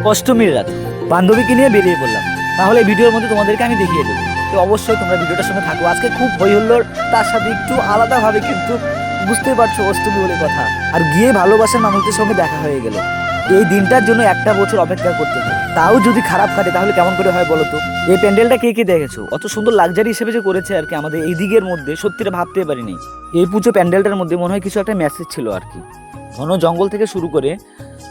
অষ্টমীর রাত বান্ধবীকে নিয়ে বেরিয়ে পড়লাম। তাহলে এই ভিডিওর মধ্যে তোমাদেরকে আমি দেখিয়ে দেবো। তো অবশ্যই তোমরা ভিডিওটার সঙ্গে থাকো। আজকে খুব হই হুল্লোড়, তার সাথে একটু আলাদাভাবে কিন্তু বুঝতে পারছো অষ্টমী বলে কথা। আর গিয়ে ভালোবাসার মানুষদের সঙ্গে দেখা হয়ে গেল। এই দিনটার জন্য একটা বছর অপেক্ষা করতে হয়, তাও যদি খারাপ কাটে তাহলে কেমন করে হয় বলো তো। এই প্যান্ডেলটা কে কে দেখেছো? অত সুন্দর লাক্সারি হিসেবে যে করেছে আর কি আমাদের এই দিকের মধ্যে, সত্যিটা ভাবতে পারিনি। এই পুজো প্যান্ডেলটার মধ্যে মনে হয় কিছু একটা মেসেজ ছিল আর কি। ঘন জঙ্গল থেকে শুরু করে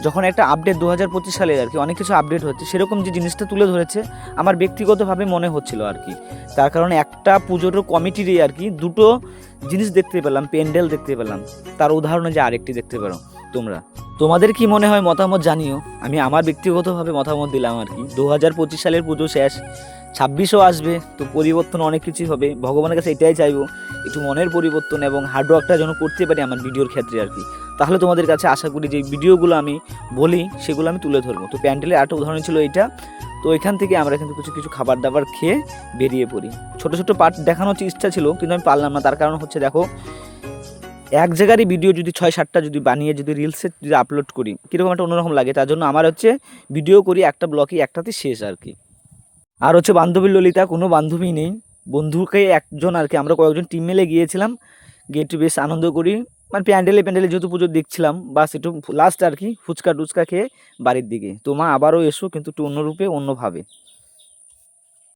যখন একটা আপডেট 2025 সালে আর কি অনেক কিছু আপডেট হচ্ছে, সেরকম যে জিনিসটা তুলে ধরেছে আমার ব্যক্তিগতভাবে মনে হচ্ছিল আর কি। তার কারণে একটা পুজোর কমিটিরই আর কি দুটো জিনিস দেখতে পেলাম, প্যান্ডেল দেখতে পেলাম। তার উদাহরণে যে আরেকটি দেখতে পারো তোমরা। তোমাদের কি মনে হয় মতামত জানিও। আমি আমার ব্যক্তিগতভাবে মতামত দিলাম আর কি। 2025 সালের পুজো শেষ, 26ও আসবে, তো পরিবর্তন অনেক কিছুই হবে। ভগবানের কাছে এটাই চাইবো, একটু মনের পরিবর্তন এবং হার্ডওয়ার্কটা যেন করতে পারি আমার ভিডিওর ক্ষেত্রে আর কি। তাহলে তোমাদের কাছে আশা করি যে ভিডিওগুলো আমি বলি সেগুলো আমি তুলে ধরবো। তো প্যান্ডেলের একটা উদাহরণ ছিল এইটা। তো এখান থেকে আমরা কিন্তু কিছু কিছু খাবার দাবার খেয়ে বেরিয়ে পড়ি। ছোটো ছোটো পার্ট দেখানোর ইচ্ছা ছিল কিন্তু আমি পারলাম না। তার কারণ হচ্ছে দেখো, এক জায়গারই ভিডিও যদি 6-7টা যদি বানিয়ে যদি রিলসে যদি আপলোড করি কীরকম একটা অন্যরকম লাগে। তার জন্য আমার হচ্ছে ভিডিও করি একটা ব্লকে একটাতে শেষ আর কি। আর হচ্ছে বান্ধবী ললিতা, কোনো বান্ধবী নেই, বন্ধুকে একজন আর কি। আমরা কয়েকজন টিম মিলে গিয়েছিলাম, গিয়ে একটু বেশ আনন্দ করি। মানে প্যান্ডেলে প্যান্ডেলে যেহেতু পুজো দেখছিলাম, বাস একটু লাস্ট আর কি ফুচকা টুচকা খেয়ে বাড়ির দিকে। তো মা আবারও এসো, কিন্তু একটু অন্যরূপে অন্যভাবে।